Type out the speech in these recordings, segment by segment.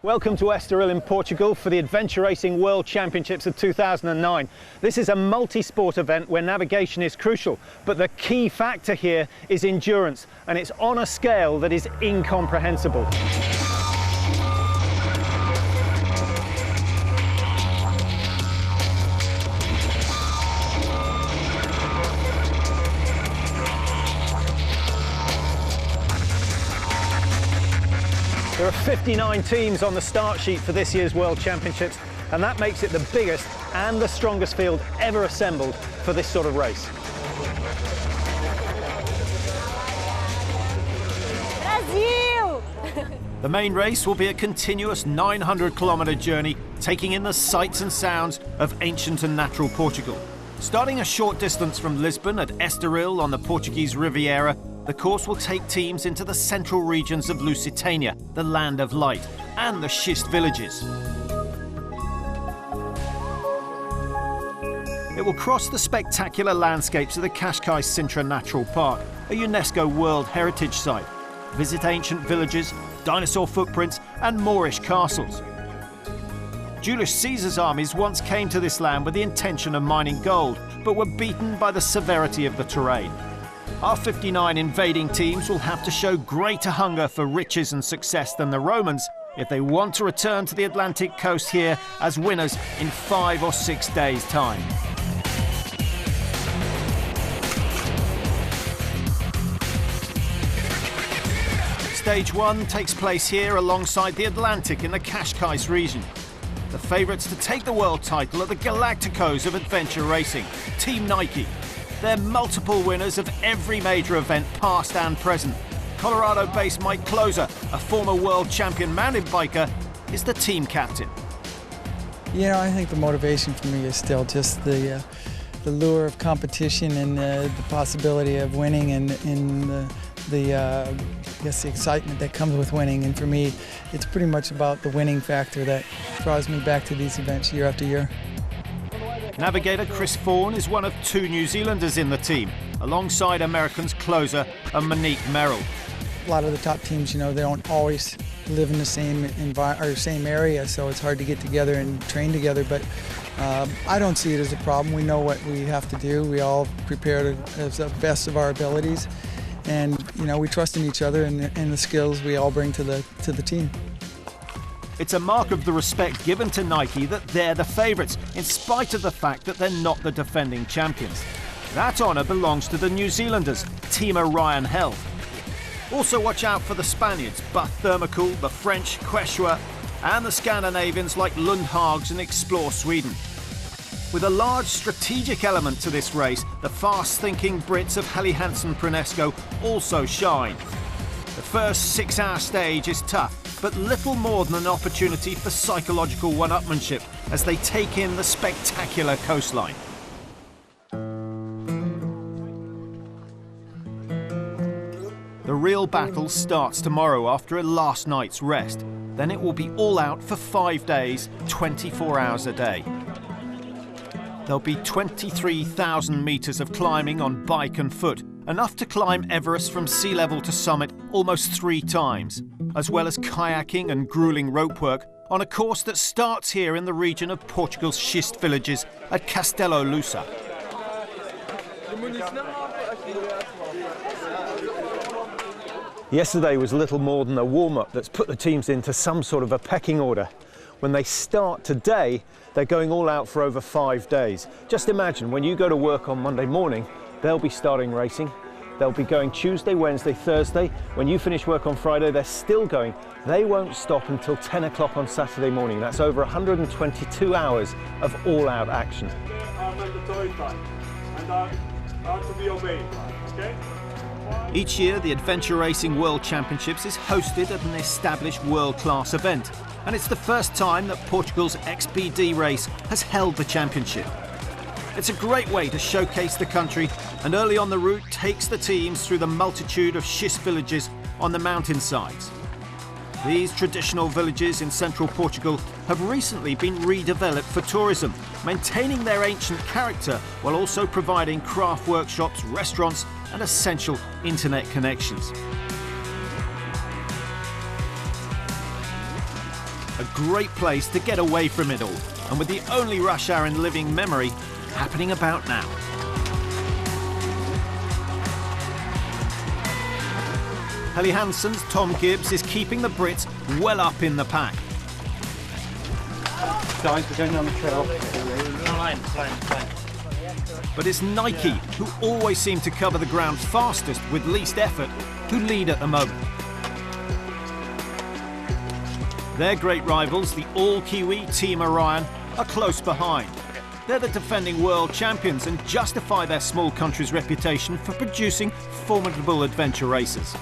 Welcome to Estoril in Portugal for the Adventure Racing World Championships of 2009. This is a multi-sport event where navigation is crucial, but the key factor here is endurance, and it's on a scale that is incomprehensible. There are 59 teams on the start sheet for this year's World Championships, and that makes it the biggest and the strongest field ever assembled for this sort of race. Brazil! The main race will be a continuous 900-kilometre journey, taking in the sights and sounds of ancient and natural Portugal. Starting a short distance from Lisbon at Estoril on the Portuguese Riviera, the course will take teams into the central regions of Lusitania, the Land of Light, and the schist villages. It will cross the spectacular landscapes of the Cascais Sintra Natural Park, a UNESCO World Heritage Site, visit ancient villages, dinosaur footprints, and Moorish castles. Julius Caesar's armies once came to this land with the intention of mining gold, but were beaten by the severity of the terrain. Our 59 invading teams will have to show greater hunger for riches and success than the Romans if they want to return to the Atlantic coast here as winners in 5 or 6 days' time. Stage 1 takes place here alongside the Atlantic in the Cascais region. The favourites to take the world title are the Galacticos of adventure racing, Team Nike. They're multiple winners of every major event, past and present. Colorado-based Mike Closer, a former world champion mountain biker, is the team captain. You know, I think the motivation for me is still just the lure of competition and the possibility of winning and I guess the excitement that comes with winning. And for me, it's pretty much about the winning factor that draws me back to these events year after year. Navigator Chris Vaughan is one of 2 New Zealanders in the team, alongside Americans Closer and Monique Merrill. A lot of the top teams, you know, they don't always live in the same same area, so it's hard to get together and train together. But I don't see it as a problem. We know what we have to do. We all prepare as the best of our abilities, and you know, we trust in each other and the skills we all bring to the team. It's a mark of the respect given to Nike that they're the favourites, in spite of the fact that they're not the defending champions. That honour belongs to the New Zealanders, Team Orion Hel. Also watch out for the Spaniards, Buff Thermocool, the French, Quechua, and the Scandinavians like Lundhags and Explore Sweden. With a large strategic element to this race, the fast-thinking Brits of Hel Hansen also shine. The first 6-hour stage is tough, but little more than an opportunity for psychological one-upmanship as they take in the spectacular coastline. The real battle starts tomorrow after a last night's rest. Then it will be all out for 5 days, 24 hours a day. There'll be 23,000 metres of climbing on bike and foot, enough to climb Everest from sea level to summit almost 3 times, as well as kayaking and grueling rope work on a course that starts here in the region of Portugal's schist villages at Castelo Lusa. Yesterday was little more than a warm-up that's put the teams into some sort of a pecking order. When they start today, they're going all out for over 5 days. Just imagine, when you go to work on Monday morning, they'll be starting racing. They'll be going Tuesday, Wednesday, Thursday. When you finish work on Friday, they're still going. They won't stop until 10 o'clock on Saturday morning. That's over 122 hours of all-out action. Each year, the Adventure Racing World Championships is hosted at an established world-class event, and it's the first time that Portugal's XPD race has held the championship. It's a great way to showcase the country, and early on the route takes the teams through the multitude of schist villages on the mountainsides. These traditional villages in central Portugal have recently been redeveloped for tourism, maintaining their ancient character while also providing craft workshops, restaurants, and essential internet connections. A great place to get away from it all, and with the only rush hour in living memory happening about now. Hel Hansen's Tom Gibbs is keeping the Brits well up in the pack. Guys, we're going on the trail. But it's Nike, who always seem to cover the ground fastest with least effort, who lead at the moment. Their great rivals, the all-Kiwi Team Orion, are close behind. They're the defending world champions and justify their small country's reputation for producing formidable adventure races.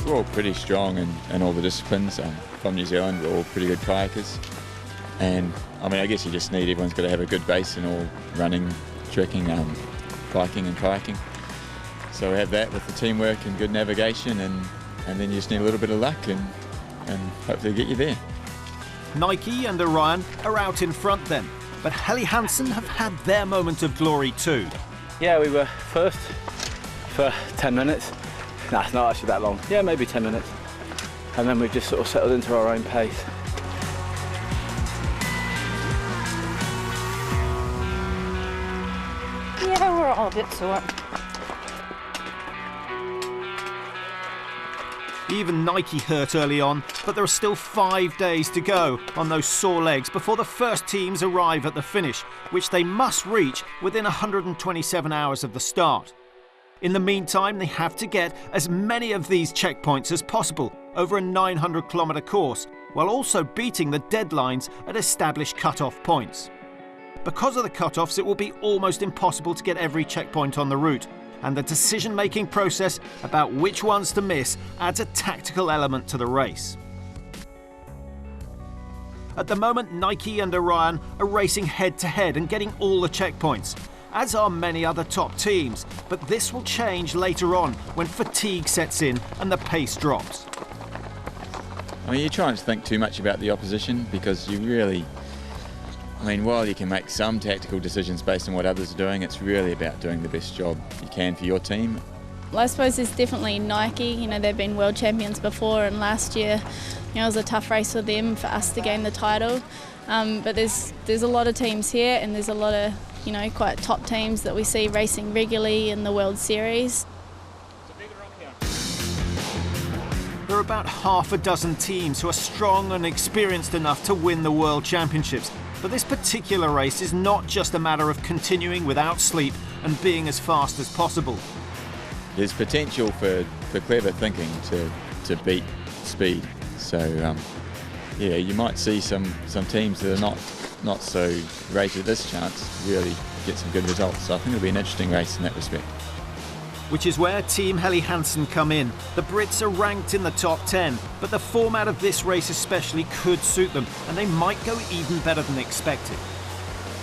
We're all pretty strong in all the disciplines. From New Zealand, we're all pretty good kayakers. And I mean, I guess you just need, everyone's got to have a good base in all running, trekking, biking and kayaking. So we have that with the teamwork and good navigation, and then you just need a little bit of luck and hopefully get you there. Nike and Orion are out in front then, but Hel Hansen have had their moment of glory too. Yeah, we were first for 10 minutes. Nah, it's not actually that long. Yeah, maybe 10 minutes. And then we've just sort of settled into our own pace. Yeah, we're all a bit sore. Even Nike hurt early on, but there are still 5 days to go on those sore legs before the first teams arrive at the finish, which they must reach within 127 hours of the start. In the meantime, they have to get as many of these checkpoints as possible over a 900-kilometre course, while also beating the deadlines at established cut-off points. Because of the cut-offs, it will be almost impossible to get every checkpoint on the route, and the decision-making process about which ones to miss adds a tactical element to the race. At the moment, Nike and Orion are racing head-to-head and getting all the checkpoints, as are many other top teams, but this will change later on when fatigue sets in and the pace drops. I mean, you try and think too much about the opposition, because you really, I mean, while you can make some tactical decisions based on what others are doing, it's really about doing the best job you can for your team. Well, I suppose it's definitely Nike. You know, they've been world champions before, and last year, it was a tough race for them, for us to gain the title. But there's a lot of teams here, and there's a lot of, quite top teams that we see racing regularly in the World Series. There are about half a dozen teams who are strong and experienced enough to win the World Championships. But this particular race is not just a matter of continuing without sleep and being as fast as possible. There's potential for clever thinking to beat speed. So yeah, you might see some teams that are not so rated this chance really get some good results. So I think it'll be an interesting race in that respect. Which is where Team Hel Hansen come in. The Brits are ranked in the top 10, but the format of this race especially could suit them, and they might go even better than expected.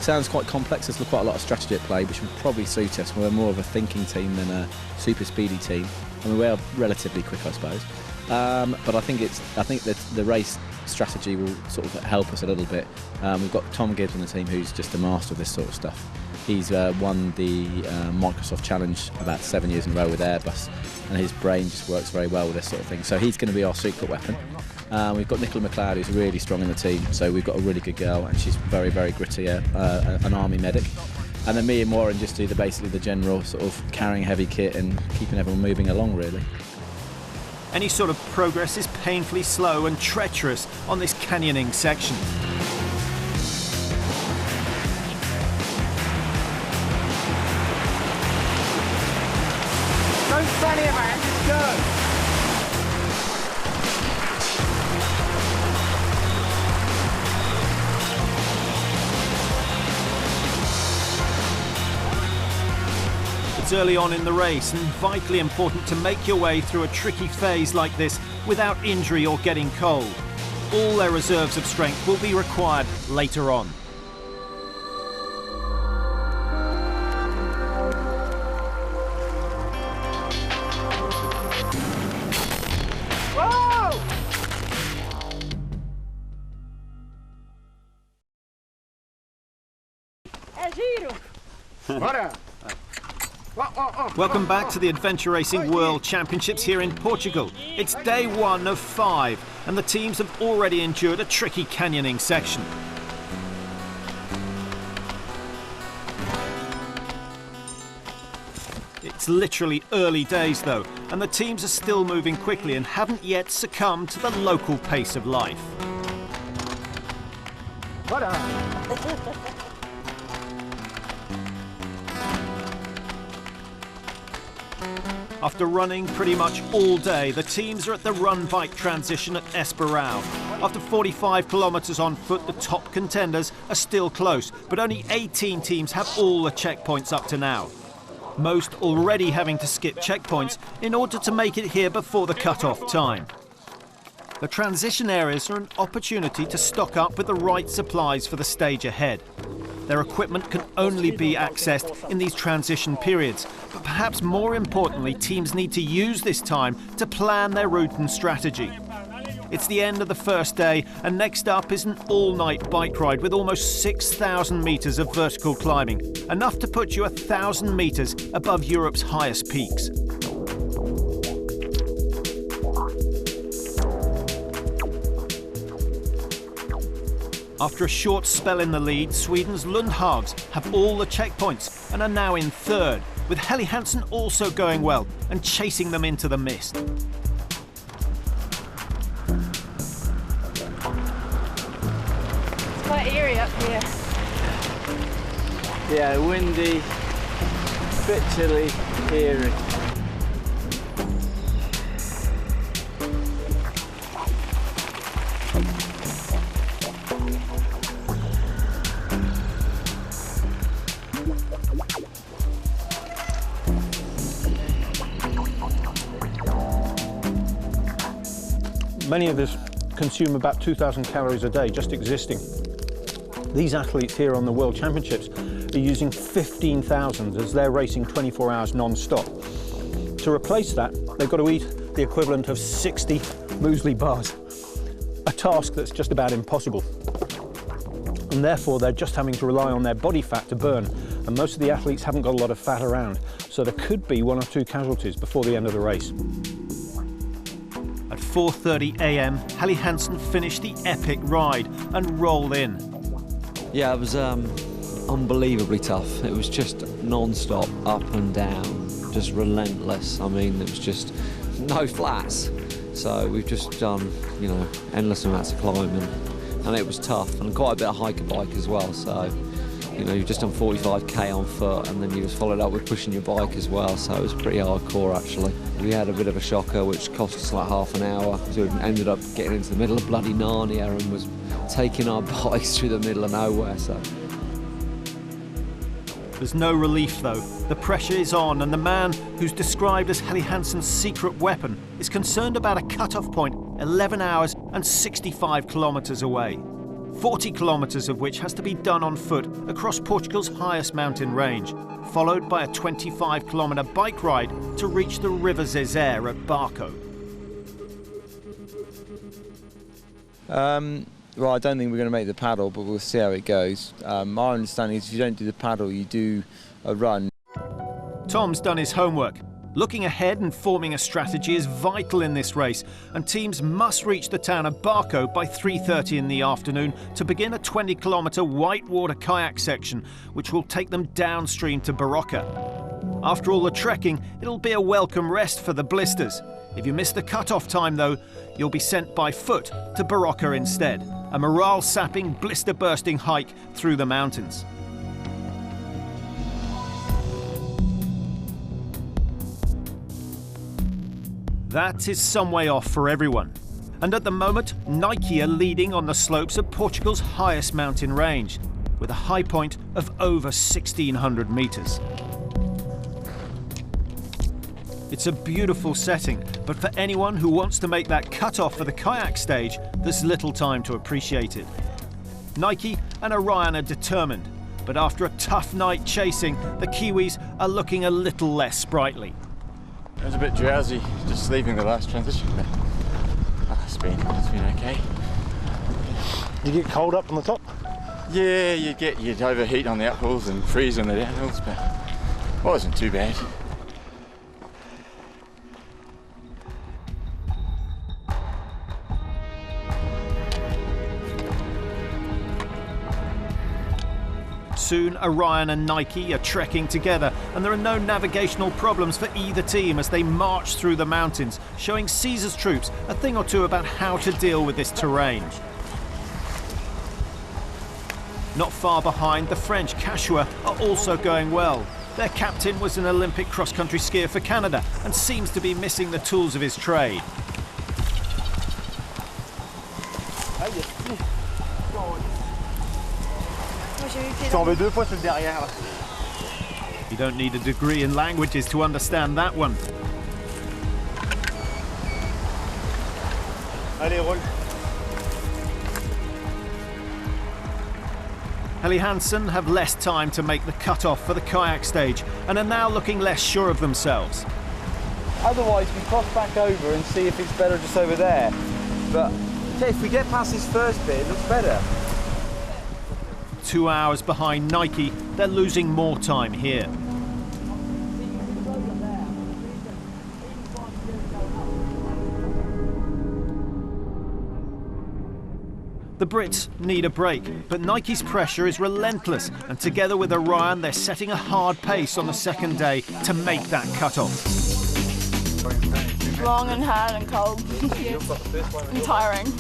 Sounds quite complex. There's quite a lot of strategy at play, which would probably suit us. We're more of a thinking team than a super speedy team. I mean, we're relatively quick, I suppose. But I think that the race strategy will sort of help us a little bit. We've got Tom Gibbs on the team, who's just a master of this sort of stuff. He's won the Microsoft Challenge about 7 years in a row with Airbus, and his brain just works very well with this sort of thing. So he's going to be our secret weapon. We've got Nicola McLeod, who's really strong in the team, so we've got a really good girl, and she's very, very gritty, an army medic. And then me and Warren just do basically the general sort of carrying heavy kit and keeping everyone moving along, really. Any sort of progress is painfully slow and treacherous on this canyoning section. Don't stand here, man. Just go. It's early on in the race and vitally important to make your way through a tricky phase like this without injury or getting cold. All their reserves of strength will be required later on. É giro! Bora! Welcome back to the Adventure Racing World Championships here in Portugal. It's day 1 of 5 and the teams have already endured a tricky canyoning section. It's literally early days though, and the teams are still moving quickly and haven't yet succumbed to the local pace of life. After running pretty much all day, the teams are at the run-bike transition at Esperão. After 45 kilometres on foot, the top contenders are still close, but only 18 teams have all the checkpoints up to now. Most already having to skip checkpoints in order to make it here before the cut-off time. The transition areas are an opportunity to stock up with the right supplies for the stage ahead. Their equipment can only be accessed in these transition periods, but perhaps more importantly, teams need to use this time to plan their route and strategy. It's the end of the first day, and next up is an all-night bike ride with almost 6,000 metres of vertical climbing, enough to put you 1,000 metres above Europe's highest peaks. After a short spell in the lead, Sweden's Lundhags have all the checkpoints and are now in third, with Hel Hansen also going well and chasing them into the mist. It's quite eerie up here. Yeah, windy, bit chilly, eerie. Many of us consume about 2,000 calories a day just existing. These athletes here on the World Championships are using 15,000 as they're racing 24 hours non-stop. To replace that, they've got to eat the equivalent of 60 muesli bars, a task that's just about impossible. And therefore, they're just having to rely on their body fat to burn, and most of the athletes haven't got a lot of fat around, so there could be 1 or 2 casualties before the end of the race. At 4:30 a.m, Hel Hansen finished the epic ride and rolled in. Yeah, it was unbelievably tough. It was just non-stop, up and down, just relentless. I mean, it was just no flats. So we've just done, you know, endless amounts of climbing, and it was tough, and quite a bit of hiker bike as well. So, you know, you've just done 45k on foot, and then you just followed up with pushing your bike as well. So it was pretty hardcore, actually. We had a bit of a shocker, which cost us like half an hour. So we ended up getting into the middle of bloody Narnia and was taking our bikes through the middle of nowhere. So There's no relief though. The pressure is on, and the man who's described as Hel Hansen's secret weapon is concerned about a cut-off point 11 hours and 65 kilometres away. 40 kilometres of which has to be done on foot across Portugal's highest mountain range, followed by a 25-kilometre bike ride to reach the River Zezer at Barco. Well, I don't think we're going to make the paddle, but we'll see how it goes. My understanding is if you don't do the paddle, you do a run. Tom's done his homework. Looking ahead and forming a strategy is vital in this race, and teams must reach the town of Barco by 3:30 in the afternoon to begin a 20-kilometre whitewater kayak section, which will take them downstream to Barroca. After all the trekking, it'll be a welcome rest for the blisters. If you miss the cut-off time, though, you'll be sent by foot to Barroca instead, a morale-sapping, blister-bursting hike through the mountains. That is some way off for everyone. And at the moment, Nike are leading on the slopes of Portugal's highest mountain range, with a high point of over 1,600 metres. It's a beautiful setting, but for anyone who wants to make that cut-off for the kayak stage, there's little time to appreciate it. Nike and Orion are determined, but after a tough night chasing, the Kiwis are looking a little less sprightly. I was a bit drowsy just leaving the last transition, but it's been okay. You get cold up on the top? Yeah, you'd overheat on the uphills and freeze on the downhills, but Wasn't too bad. Soon, Orion and Nike are trekking together, and there are no navigational problems for either team as they march through the mountains, showing Caesar's troops a thing or two about how to deal with this terrain. Not far behind, the French Cachua are also going well. Their captain was an Olympic cross-country skier for Canada and seems to be missing the tools of his trade. You don't need a degree in languages to understand that one. Hel Hansen have less time to make the cut-off for the kayak stage and are now looking less sure of themselves. Otherwise, we cross back over and see if it's better just over there. But if we get past this first bit, it looks better. 2 hours behind Nike, they're losing more time here. The Brits need a break, but Nike's pressure is relentless, and together with Orion, they're setting a hard pace on the second day to make that cut-off. Long and hard and cold and tiring.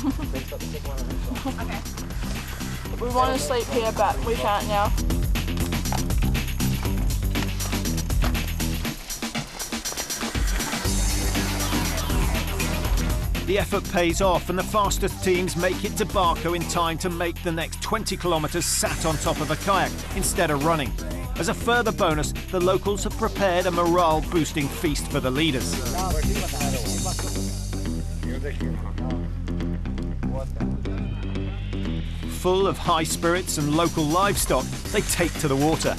We want to sleep here, but we can't now. The effort pays off, and the fastest teams make it to Barco in time to make the next 20 kilometres sat on top of a kayak instead of running. As a further bonus, the locals have prepared a morale-boosting feast for the leaders. Full of high spirits and local livestock, they take to the water.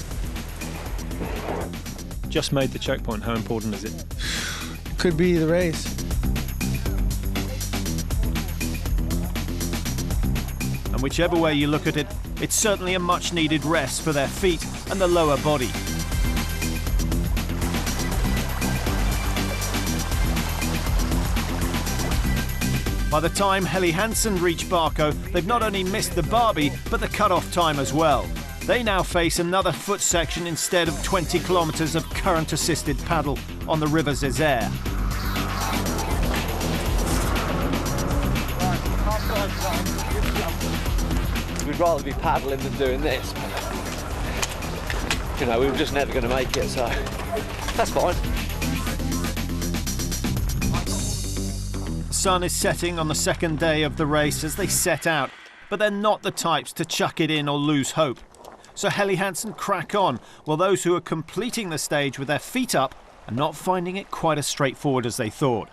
Just made the checkpoint. How important is it? Could be the race. And whichever way you look at it, it's certainly a much-needed rest for their feet and the lower body. By the time Hel Hansen reach Barco, they've not only missed the Barbie, but the cut-off time as well. They now face another foot section instead of 20 kilometres of current-assisted paddle on the River Zézer. We'd rather be paddling than doing this. You know, we were just never going to make it, so that's fine. The sun is setting on the second day of the race as they set out, but they're not the types to chuck it in or lose hope. So Hel Hansen crack on, while those who are completing the stage with their feet up are not finding it quite as straightforward as they thought.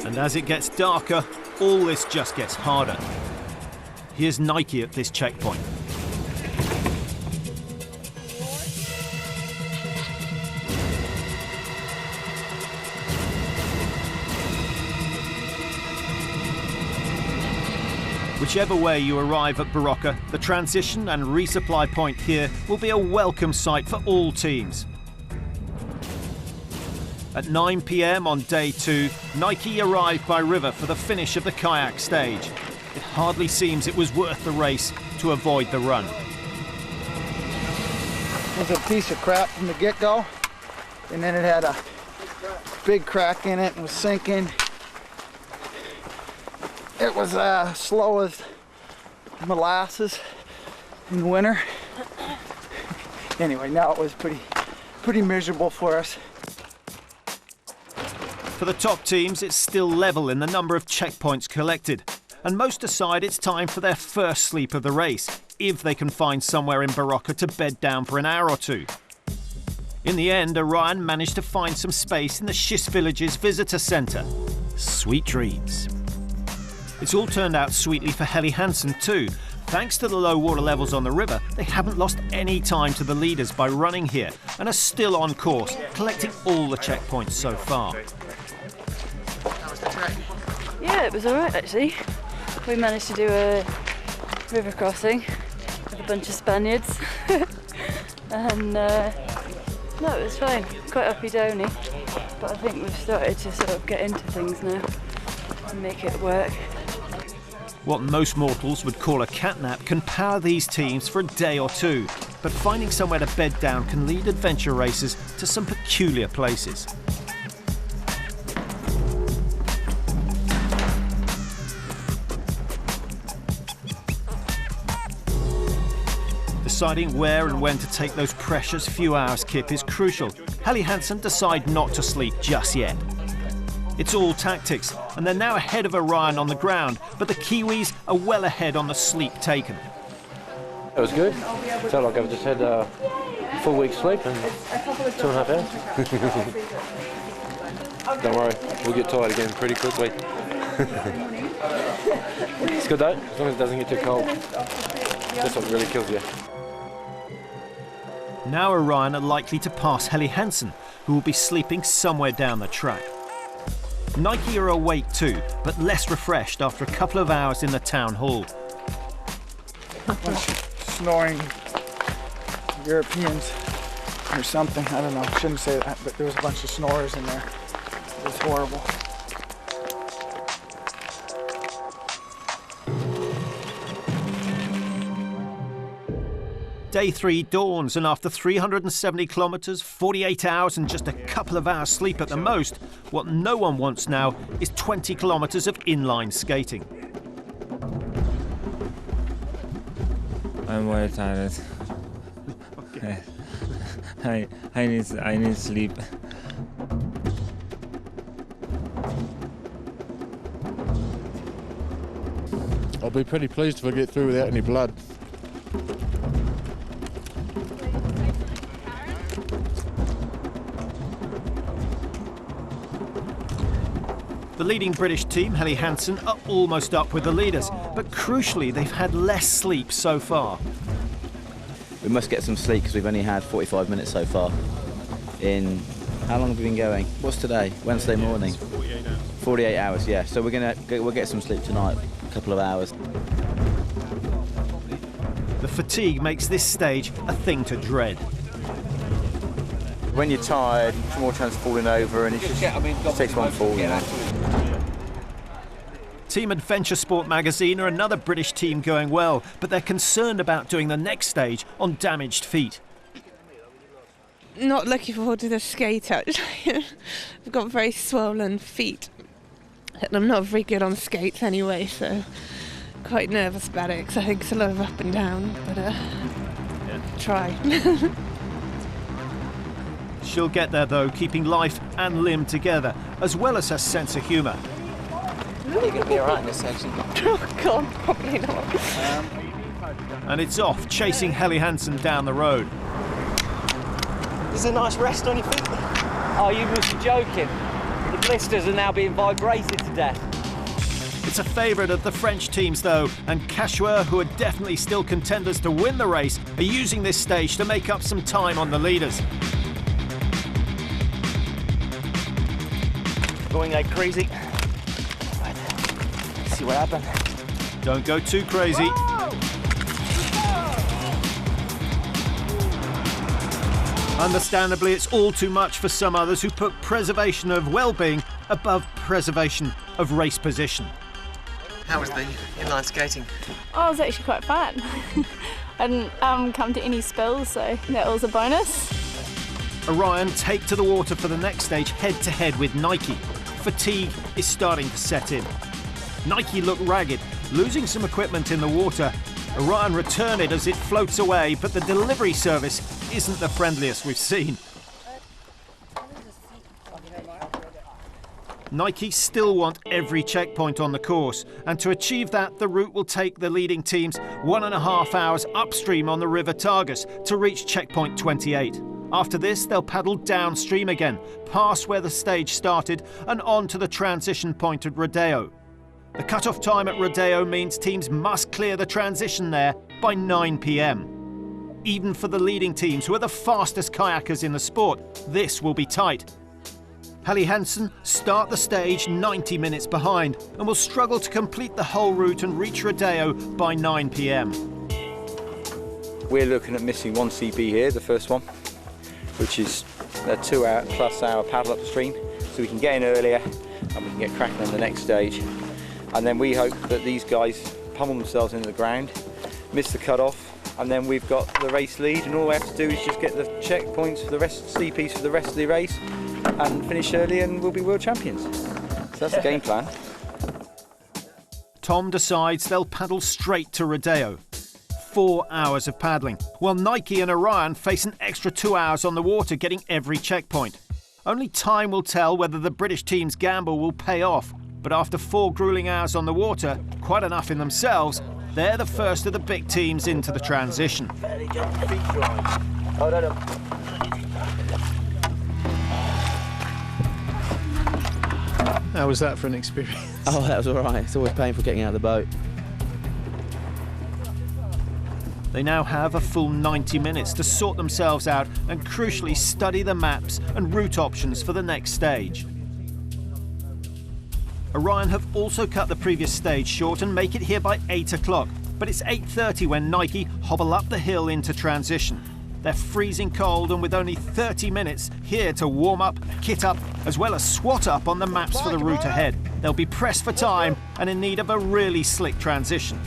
And as it gets darker, all this just gets harder. Here's Nike at this checkpoint. Whichever way you arrive at Barocca, the transition and resupply point here will be a welcome sight for all teams. At 9 p.m. on day 2, Nike arrived by river for the finish of the kayak stage. It hardly seems it was worth the race to avoid the run. It was a piece of crap from the get-go, and then it had a big crack in it and was sinking. It was slow as molasses in the winter. Anyway, now it was pretty miserable for us. For the top teams, it's still level in the number of checkpoints collected. And most decide it's time for their first sleep of the race, if they can find somewhere in Barocca to bed down for an hour or two. In the end, Orion managed to find some space in the Schiss Village's visitor centre. Sweet dreams. It's all turned out sweetly for Hel Hansen too. Thanks to the low water levels on the river, they haven't lost any time to the leaders by running here and are still on course, collecting all the checkpoints so far. Yeah, it was alright actually. We managed to do a river crossing with a bunch of Spaniards. And no, it was fine. Quite uppy downy, but I think we've started to sort of get into things now and make it work. What most mortals would call a catnap can power these teams for a day or two, but finding somewhere to bed down can lead adventure racers to some peculiar places. Deciding where and when to take those precious few hours kip is crucial. Hel Hansen decide not to sleep just yet. It's all tactics, and they're now ahead of Orion on the ground, but the Kiwis are well ahead on the sleep taken. It was good. Felt like I've just had a full week's sleep in 2.5 hours. Don't worry, we'll get tired again pretty quickly. It's good though, as long as it doesn't get too cold. That's what really kills you. Now Orion are likely to pass Hel Hansen, who will be sleeping somewhere down the track. Nike are awake too, but less refreshed after a couple of hours in the town hall. Snoring Europeans or something, I don't know, shouldn't say that, but there was a bunch of snorers in there. It was horrible. Day 3 dawns, and after 370 kilometres, 48 hours and just a couple of hours sleep at the most, what no one wants now is 20 kilometres of inline skating. I'm very tired. I need sleep. I'll be pretty pleased if I get through without any blood. The leading British team, Hel Hansen, are almost up with the leaders, but crucially they've had less sleep so far. We must get some sleep because we've only had 45 minutes so far. How long have we been going? What's today? Wednesday morning. 48 hours. 48 hours, yeah. So we'll get some sleep tonight, a couple of hours. The fatigue makes this stage a thing to dread. When you're tired, it's more chance of falling over, and it just takes one fall, you know. Team Adventure Sport magazine are another British team going well, but they're concerned about doing the next stage on damaged feet. Not looking forward to the skate, actually. I've got very swollen feet, and I'm not very good on skates anyway, so quite nervous about it, because I think it's a lot of up and down, but try. She'll get there though, keeping life and limb together, as well as her sense of humour. You're going to be alright in this section. Oh God, probably not. And it's off, chasing Hel Hansen down the road. There's a nice rest on your feet. Oh, you must be joking. The blisters are now being vibrated to death. It's a favourite of the French teams though, and Cachua, who are definitely still contenders to win the race, are using this stage to make up some time on the leaders. Going like crazy. Right. Let's see what happens. Don't go too crazy. Understandably, it's all too much for some others who put preservation of well-being above preservation of race position. How was the inline skating? Oh, it was actually quite fun. I didn't come to any spills, so that was a bonus. Orion take to the water for the next stage head-to-head with Nike. Fatigue is starting to set in. Nike look ragged, losing some equipment in the water. Orion return it as it floats away, but the delivery service isn't the friendliest we've seen. Nike still want every checkpoint on the course, and to achieve that, the route will take the leading teams 1.5 hours upstream on the River Tagus to reach checkpoint 28. After this, they'll paddle downstream again, past where the stage started and on to the transition point at Rodeo. The cut-off time at Rodeo means teams must clear the transition there by 9 p.m. Even for the leading teams, who are the fastest kayakers in the sport, this will be tight. Hel Hansen start the stage 90 minutes behind and will struggle to complete the whole route and reach Rodeo by 9 p.m. We're looking at missing one CB here, the first one, which is a 2+ hour paddle upstream, so we can get in earlier and we can get cracking on the next stage. And then we hope that these guys pummel themselves into the ground, miss the cut-off, and then we've got the race lead, and all we have to do is just get the checkpoints for the rest, CPs for the rest of the race, and finish early, and we'll be world champions. So that's the game plan. Tom decides they'll paddle straight to Rodeo. 4 hours of paddling, while Nike and Orion face an extra 2 hours on the water getting every checkpoint. Only time will tell whether the British team's gamble will pay off, but after 4 gruelling hours on the water, quite enough in themselves, they're the first of the big teams into the transition. How was that for an experience? Oh, that was all right. It's always painful getting out of the boat. They now have a full 90 minutes to sort themselves out and crucially study the maps and route options for the next stage. Orion have also cut the previous stage short and make it here by 8 o'clock, but it's 8:30 when Nike hobble up the hill into transition. They're freezing cold and with only 30 minutes here to warm up, kit up, as well as swat up on the maps for the route ahead. They'll be pressed for time and in need of a really slick transition.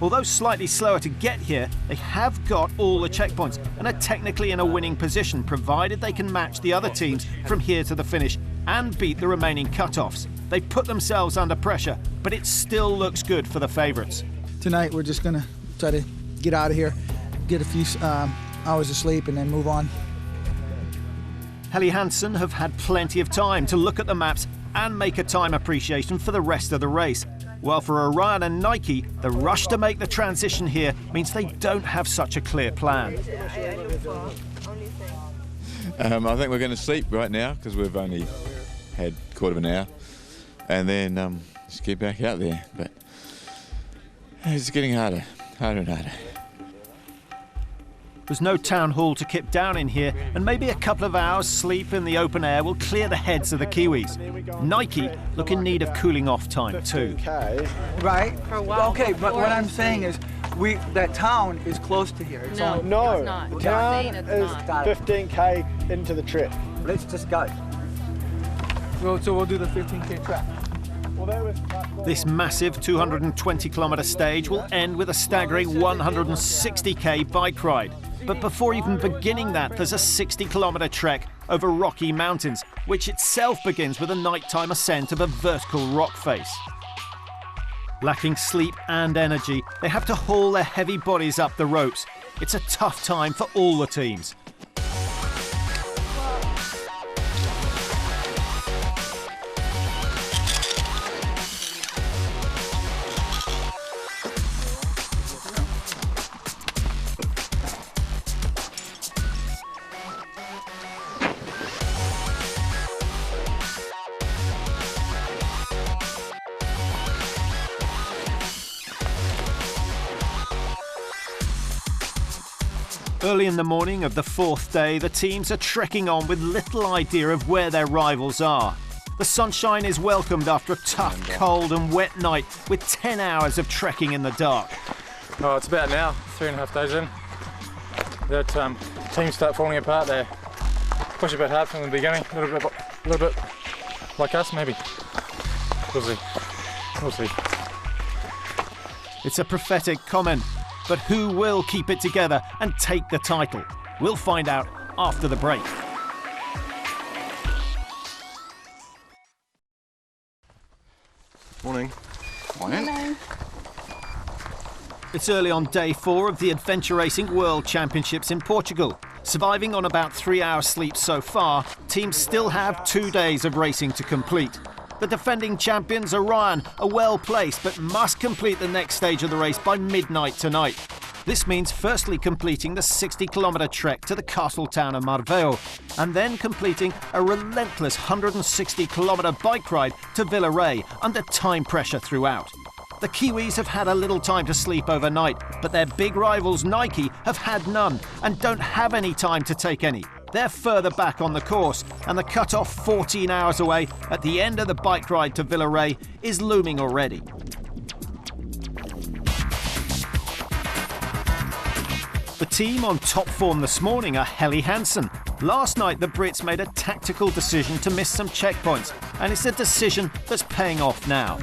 Although slightly slower to get here, they have got all the checkpoints and are technically in a winning position, provided they can match the other teams from here to the finish and beat the remaining cut-offs. They put themselves under pressure, but it still looks good for the favourites. Tonight we're just going to try to get out of here, get a few hours of sleep and then move on. Hel Hansen have had plenty of time to look at the maps and make a time appreciation for the rest of the race. While for Orion and Nike, the rush to make the transition here means they don't have such a clear plan. I think we're going to sleep right now because we've only had a quarter of an hour, and then just get back out there. But it's getting harder and harder. There's no town hall to keep down in here, and maybe a couple of hours sleep in the open air will clear the heads of the Kiwis. Nike look in need of cooling off time too. Right? For a while. Okay, but what I'm saying is, that town is close to here. It's no, it's not. The town is 15k into the trip. Let's just go. So we'll do the 15k track. This massive 220-kilometre stage will end with a staggering 160k bike ride. But before even beginning that, there's a 60-kilometre trek over rocky mountains, which itself begins with a nighttime ascent of a vertical rock face. Lacking sleep and energy, they have to haul their heavy bodies up the ropes. It's a tough time for all the teams. Early in the morning of the 4th day, the teams are trekking on with little idea of where their rivals are. The sunshine is welcomed after a tough, cold and wet night with 10 hours of trekking in the dark. Oh, it's about now, 3.5 days in, that teams start falling apart. They push a bit hard from the beginning, a little bit like us maybe. We'll see. It's a prophetic comment. But who will keep it together and take the title? We'll find out after the break. Morning. Morning. It's early on day 4 of the Adventure Racing World Championships in Portugal. Surviving on about 3 hours sleep so far, teams still have 2 days of racing to complete. The defending champions Orion are well placed but must complete the next stage of the race by midnight tonight. This means firstly completing the 60-kilometre trek to the castle town of Marveo, and then completing a relentless 160-kilometre bike ride to Villaray under time pressure throughout. The Kiwis have had a little time to sleep overnight, but their big rivals Nike have had none and don't have any time to take any. They're further back on the course, and the cut-off 14 hours away at the end of the bike ride to Villaray is looming already. The team on top form this morning are Hel Hansen. Last night the Brits made a tactical decision to miss some checkpoints, and it's a decision that's paying off now.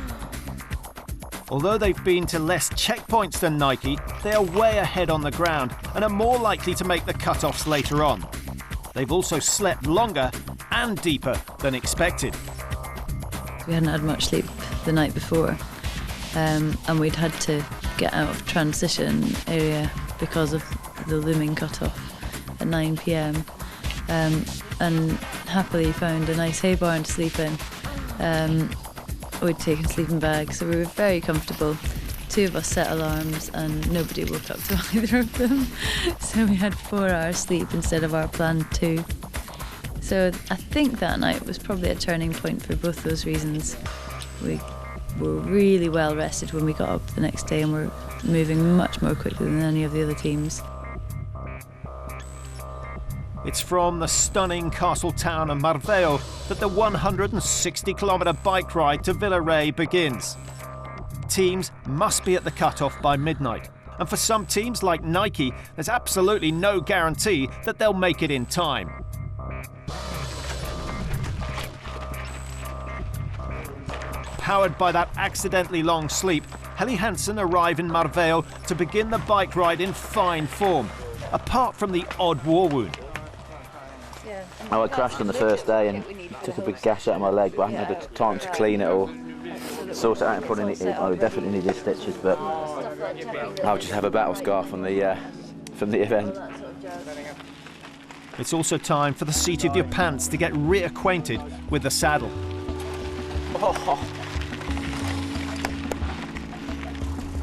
Although they've been to less checkpoints than Nike, they are way ahead on the ground and are more likely to make the cut-offs later on. They've also slept longer and deeper than expected. We hadn't had much sleep the night before, and we'd had to get out of transition area because of the looming cut-off at 9 p.m. And happily found a nice hay barn to sleep in. We'd taken sleeping bags, so we were very comfortable. 2 of us set alarms and nobody woke up to either of them. So we had 4 hours sleep instead of our planned 2. So I think that night was probably a turning point for both those reasons. We were really well rested when we got up the next day and were moving much more quickly than any of the other teams. It's from the stunning castle town of Marveo that the 160-kilometre bike ride to Villaray begins. Teams must be at the cut-off by midnight, and for some teams like Nike, there's absolutely no guarantee that they'll make it in time. Powered by that accidentally long sleep, Hel Hansen arrive in Marveo to begin the bike ride in fine form, apart from the odd war wound. I crashed on the first day and took a big gash out of my leg, but I hadn't had the time to clean it or sort it out. And I definitely needed stitches, but I'll just have a battle scar from the event. It's also time for the seat of your pants to get reacquainted with the saddle.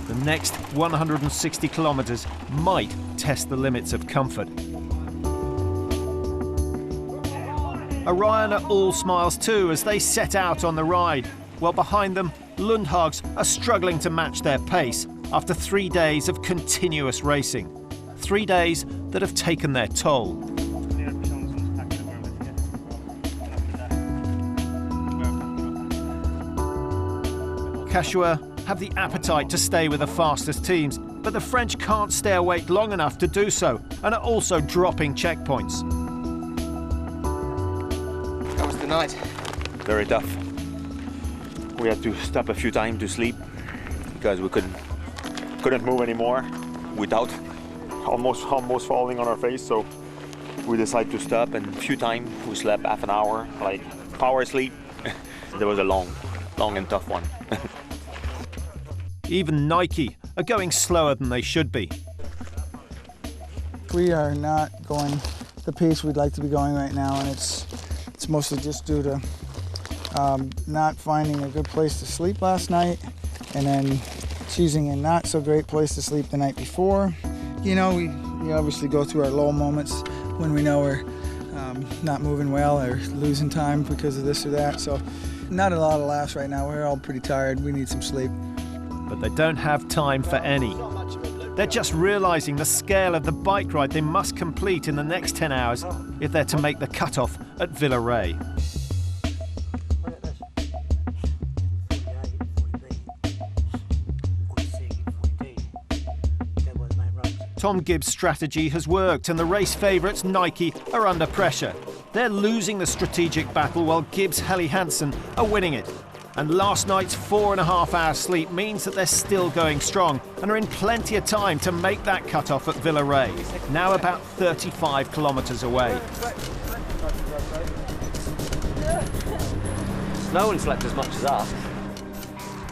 The next 160 kilometres might test the limits of comfort. Orion are all smiles too as they set out on the ride, while behind them, Lundhags are struggling to match their pace after 3 days of continuous racing. 3 days that have taken their toll. Cashua have the appetite to stay with the fastest teams, but the French can't stay awake long enough to do so and are also dropping checkpoints. How was the night? Very tough. We had to stop a few times to sleep because we couldn't move anymore without almost falling on our face. So we decided to stop, and a few times we slept half an hour, like power sleep. There was a long and tough one. Even Nike are going slower than they should be. We are not going the pace we'd like to be going right now, and it's mostly just due to not finding a good place to sleep last night, and then choosing a not so great place to sleep the night before. You know, we obviously go through our low moments when we know we're not moving well or losing time because of this or that. So not a lot of laughs right now. We're all pretty tired. We need some sleep. But they don't have time for any. They're just realising the scale of the bike ride they must complete in the next 10 hours if they're to make the cut-off at Villaray. Tom Gibbs' strategy has worked, and the race favourites Nike are under pressure. They're losing the strategic battle while Gibbs' Hel Hansen are winning it. And last night's 4.5 hours sleep means that they're still going strong and are in plenty of time to make that cut-off at Villaray, now about 35 kilometres away. No one slept as much as us.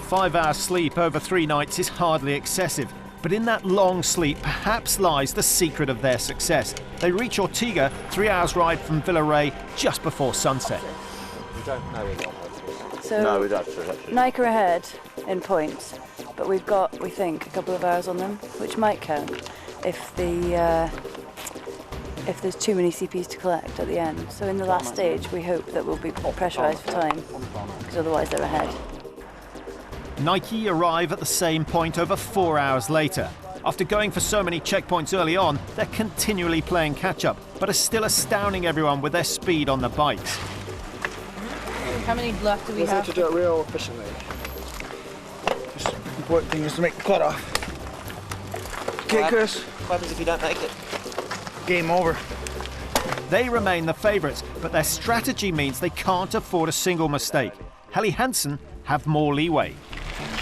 5 hours sleep over 3 nights is hardly excessive, but in that long sleep perhaps lies the secret of their success. They reach Ortiga, 3 hours ride from Villaray, just before sunset. We don't know what. So No, we don't. Nike are ahead in points, but we've got, we think, a couple of hours on them, which might count if there's too many CPs to collect at the end. So in the last stage, we hope that we'll be pressurised for time, because otherwise they're ahead. Nike arrive at the same point over 4 hours later. After going for so many checkpoints early on, they're continually playing catch-up, but are still astounding everyone with their speed on the bikes. How many left do we have? To do it real efficiently. The important thing is to make the cut off. Okay, Chris. What happens if you don't make it? Game over. They remain the favourites, but their strategy means they can't afford a single mistake. Hel Hansen have more leeway.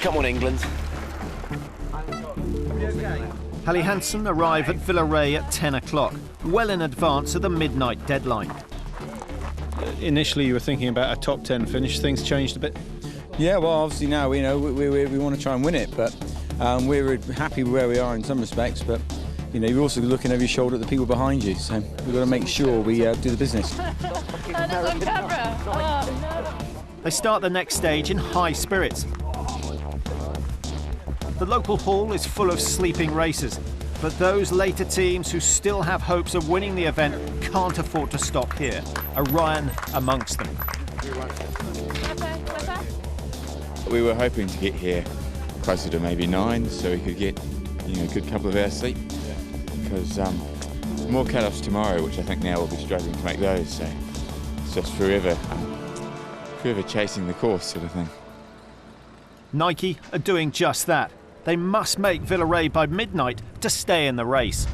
Come on, England. Hel Hansen arrive at Villaret at 10 o'clock, well in advance of the midnight deadline. Initially you were thinking about a top 10 finish, things changed a bit? Yeah, well, obviously now we want to try and win it, but we're happy with where we are in some respects, but you know, you're also looking over your shoulder at the people behind you, so we've got to make sure we do the business. They start the next stage in high spirits. The local hall is full of sleeping racers, but those later teams who still have hopes of winning the event can't afford to stop here. Orion amongst them. We were hoping to get here closer to maybe 9, so we could get, you know, a good couple of hours sleep. Because more cut-offs tomorrow, which I think now we'll be struggling to make those. So it's just forever chasing the course, sort of thing. Nike are doing just that. They must make Villaret by midnight to stay in the race.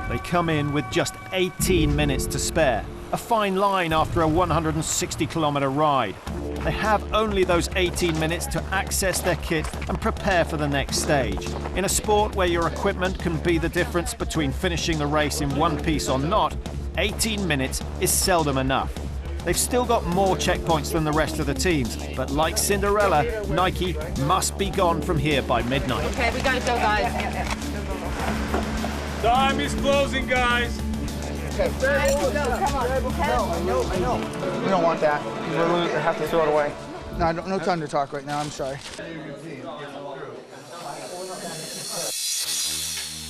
They come in with just 18 minutes to spare, a fine line after a 160-kilometre ride. They have only those 18 minutes to access their kit and prepare for the next stage. In a sport where your equipment can be the difference between finishing the race in one piece or not, 18 minutes is seldom enough. They've still got more checkpoints than the rest of the teams, but like Cinderella, Nike must be gone from here by midnight. Okay, we gotta go, guys. Time is closing, guys. Okay. Come on. I know. We don't want that. We have to throw it away. No time to talk right now. I'm sorry.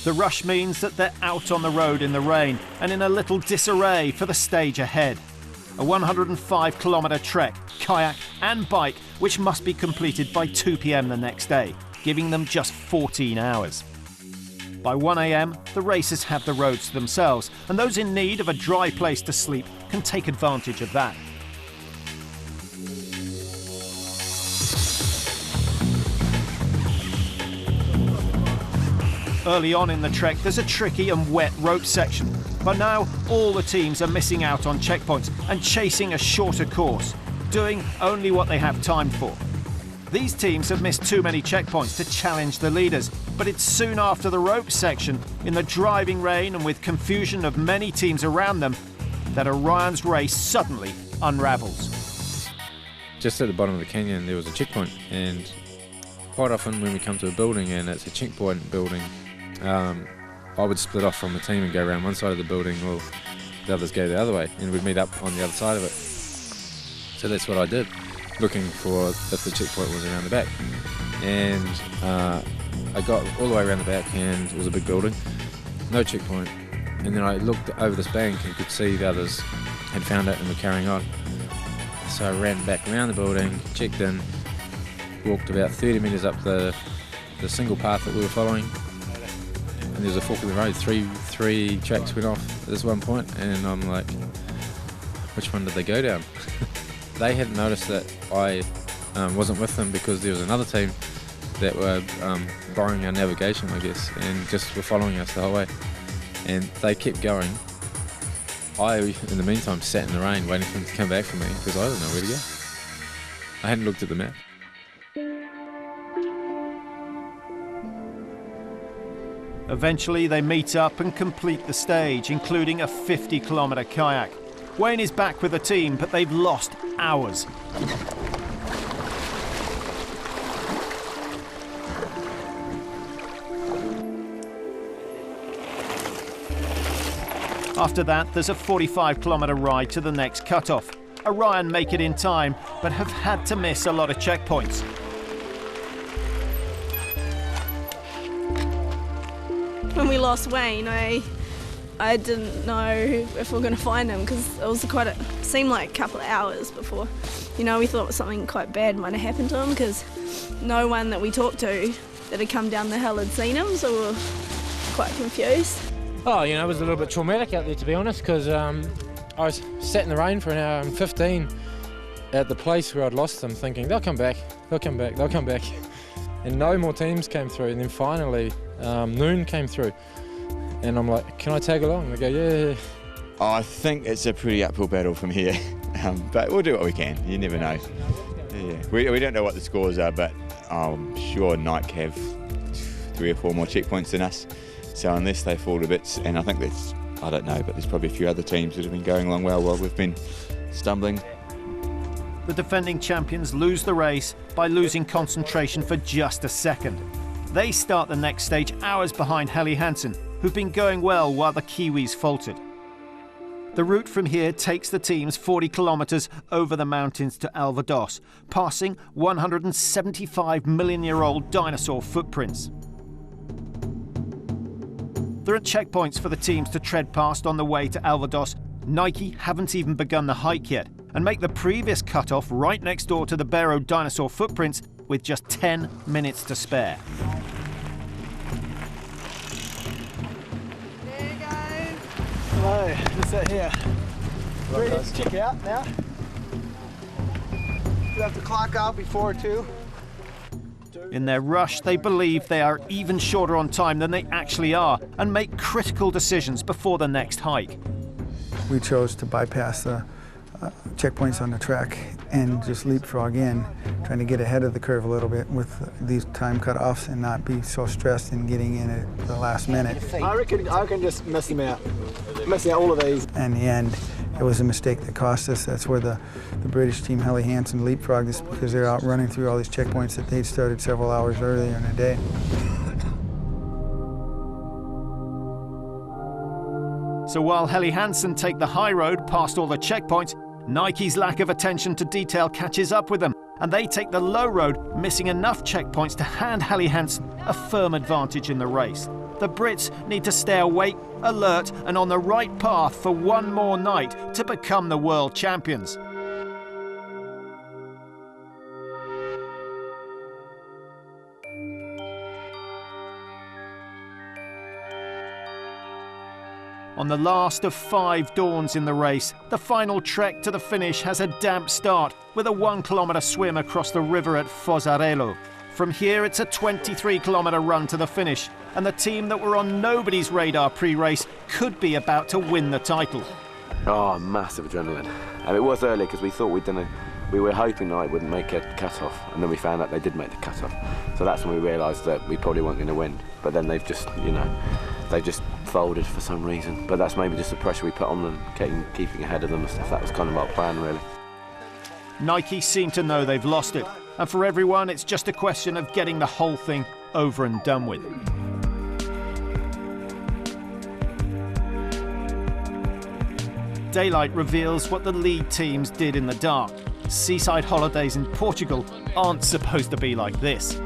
The rush means that they're out on the road in the rain and in a little disarray for the stage ahead. A 105-kilometre trek, kayak and bike, which must be completed by 2 p.m. the next day, giving them just 14 hours. By 1 a.m, the racers have the roads to themselves, and those in need of a dry place to sleep can take advantage of that. Early on in the trek, there's a tricky and wet rope section. But now, all the teams are missing out on checkpoints and chasing a shorter course, doing only what they have time for. These teams have missed too many checkpoints to challenge the leaders, but it's soon after the rope section, in the driving rain and with confusion of many teams around them, that Orion's race suddenly unravels. Just at the bottom of the canyon there was a checkpoint, and quite often when we come to a building and it's a checkpoint building, I would split off from the team and go around one side of the building, or the others go the other way, and we'd meet up on the other side of it. So that's what I did, looking for if the checkpoint was around the back. And I got all the way around the back, and it was a big building, no checkpoint. And then I looked over this bank and could see the others had found it and were carrying on. So I ran back around the building, checked in, walked about 30 metres up the single path that we were following. And there was a fork in the road, three tracks went off at this one point, and I'm like, which one did they go down? They hadn't noticed that I wasn't with them because there was another team that were borrowing our navigation, I guess, and just were following us the whole way. And they kept going. I, in the meantime, sat in the rain waiting for them to come back for me because I didn't know where to go. I hadn't looked at the map. Eventually they meet up and complete the stage, including a 50-kilometre kayak. Wayne is back with the team, but they've lost hours. After that, there's a 45-kilometre ride to the next cut-off. Orion make it in time, but have had to miss a lot of checkpoints. When we lost Wayne, I didn't know if we were going to find him because it was seemed like a couple of hours before. You know, we thought something quite bad might have happened to him because no one that we talked to that had come down the hill had seen him, so we were quite confused. Oh, you know, it was a little bit traumatic out there, to be honest, because I was sat in the rain for an hour and 15 at the place where I'd lost them, thinking they'll come back, they'll come back, they'll come back. And no more teams came through, and then finally Noon came through. And I'm like, can I tag along? And they go, yeah. I think it's a pretty uphill battle from here, but we'll do what we can. You never know. Yeah. We don't know what the scores are, but I'm sure Nike have 3 or 4 more checkpoints than us. So unless they fall to bits, and I think that's, I don't know, but there's probably a few other teams that have been going along well while we've been stumbling. The defending champions lose the race by losing concentration for just a second. They start the next stage hours behind Hel Hansen, who've been going well while the Kiwis faltered. The route from here takes the teams 40 kilometres over the mountains to Alvados, passing 175-million-year-old dinosaur footprints. There are checkpoints for the teams to tread past on the way to Alvados. Nike haven't even begun the hike yet and make the previous cut-off right next door to the Barrow dinosaur footprints with just 10 minutes to spare. Hello, what's that here? Ready to check out now? You have to clock out before 2. In their rush, they believe they are even shorter on time than they actually are and make critical decisions before the next hike. We chose to bypass the checkpoints on the track and just leapfrog in, trying to get ahead of the curve a little bit with these time cut-offs and not be so stressed in getting in at the last minute. I reckon just messing out all of these. In the end, it was a mistake that cost us. That's where the British team, Hel Hansen, leapfrogged us because they're out running through all these checkpoints that they'd started several hours earlier in the day. So while Hel Hansen take the high road past all the checkpoints, Nike's lack of attention to detail catches up with them, and they take the low road, missing enough checkpoints to hand Hel Hansen a firm advantage in the race. The Brits need to stay awake, alert, and on the right path for one more night to become the world champions. On the last of 5 dawns in the race, the final trek to the finish has a damp start with a 1-kilometre swim across the river at Fossarello. From here, it's a 23-kilometre run to the finish, and the team that were on nobody's radar pre-race could be about to win the title. Oh, massive adrenaline. And it was early because we thought we were hoping Knight wouldn't make a cut-off, and then we found out they did make the cut-off. So that's when we realised that we probably weren't going to win. But then they've just, they've just folded for some reason. But that's maybe just the pressure we put on them, keeping ahead of them and stuff. That was kind of our plan, really. Nike seem to know they've lost it, and for everyone it's just a question of getting the whole thing over and done with. Daylight reveals what the lead teams did in the dark. Seaside holidays in Portugal aren't supposed to be like this.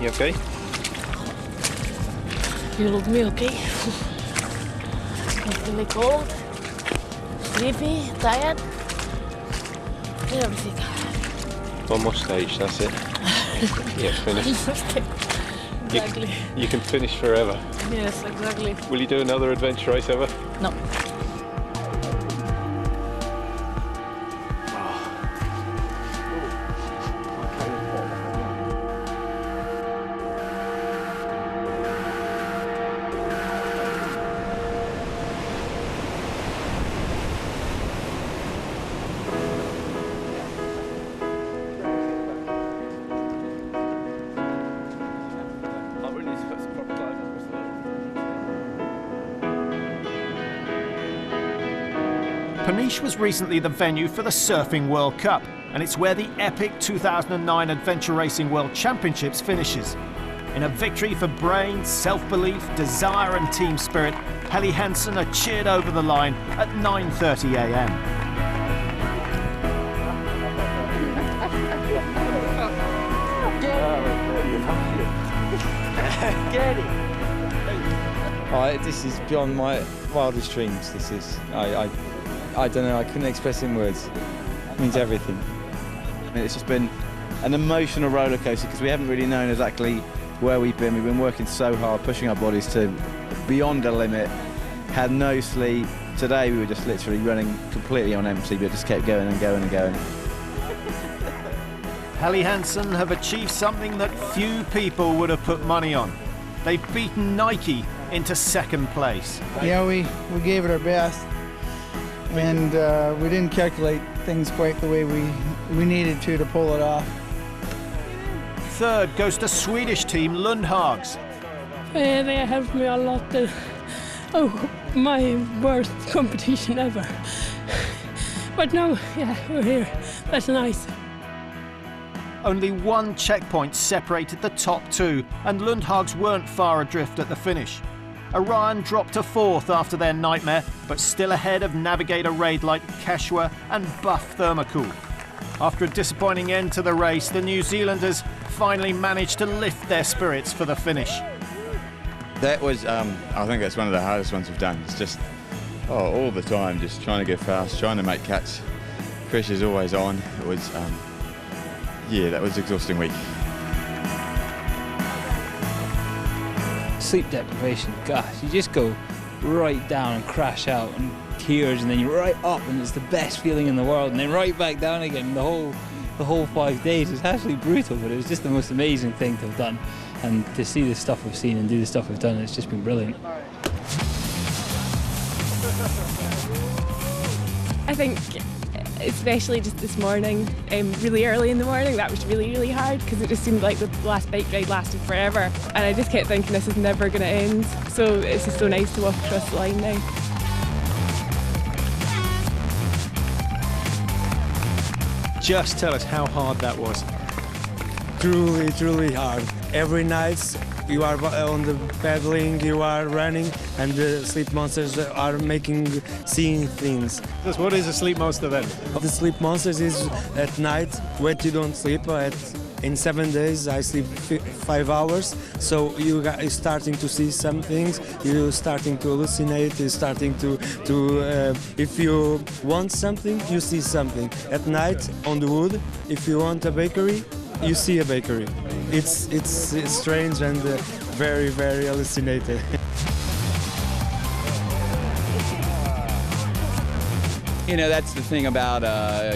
You okay? You look milky. I'm really cold, sleepy, tired, and everything. One more stage, that's it. Yeah, finish. Exactly. You can finish forever. Yes, exactly. Will you do another adventure race ever? No. Peniche was recently the venue for the Surfing World Cup, and it's where the epic 2009 Adventure Racing World Championships finishes. In a victory for brain, self-belief, desire and team spirit, Hel Hansen are cheered over the line at 9:30 a.m. Get it! This is beyond my wildest dreams. This is, I don't know, I couldn't express in words. It means everything. It's just been an emotional roller coaster because we haven't really known exactly where we've been. We've been working so hard, pushing our bodies to beyond a limit, had no sleep. Today we were just literally running completely on empty, but just kept going and going and going. Hel Hansen have achieved something that few people would have put money on. They've beaten Nike into second place. Yeah, we gave it our best, and we didn't calculate things quite the way we needed to pull it off. Third goes to Swedish team Lundhags. They helped me a lot. My worst competition ever. But now, yeah, we're here. That's nice. Only one checkpoint separated the top two, and Lundhags weren't far adrift at the finish. Orion dropped to fourth after their nightmare, but still ahead of Navigator Raid like Quechua and Buff Thermocool. After a disappointing end to the race, the New Zealanders finally managed to lift their spirits for the finish. That was, I think that's one of the hardest ones we've done. It's just, all the time, just trying to go fast, trying to make cuts. Pressure's always on. It was, yeah, that was an exhausting week. Sleep deprivation, gosh, you just go right down and crash out and tears, and then you're right up and it's the best feeling in the world, and then right back down again the whole 5 days. It's absolutely brutal, but it was just the most amazing thing to have done, and to see the stuff we've seen and do the stuff we've done, it's just been brilliant. I think especially just this morning, really early in the morning, that was really, really hard because it just seemed like the last bike ride lasted forever, and I just kept thinking this is never going to end, so it's just so nice to walk across the line now. Just tell us how hard that was. Truly, truly hard. Every night you are on the pedaling, you are running, and the sleep monsters are seeing things. What is a sleep monster then? The sleep monsters is at night when you don't sleep. In 7 days I sleep 5 hours, so you're starting to see some things, you're starting to hallucinate, you're starting to if you want something, you see something. At night on the wood, if you want a bakery, you see a bakery. It's strange and very, very hallucinated. You know, that's the thing about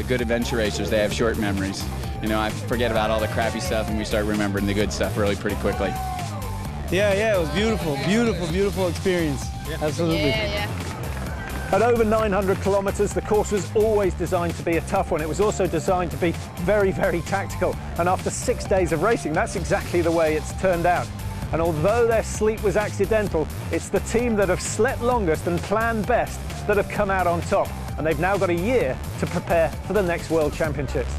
good adventure racers, they have short memories. You know, I forget about all the crappy stuff and we start remembering the good stuff really pretty quickly. Yeah, it was beautiful, beautiful, beautiful experience. Yeah. Absolutely. Yeah. At over 900 kilometres, the course was always designed to be a tough one. It was also designed to be very, very tactical. And after 6 days of racing, that's exactly the way it's turned out. And although their sleep was accidental, it's the team that have slept longest and planned best that have come out on top. And they've now got a year to prepare for the next World Championships.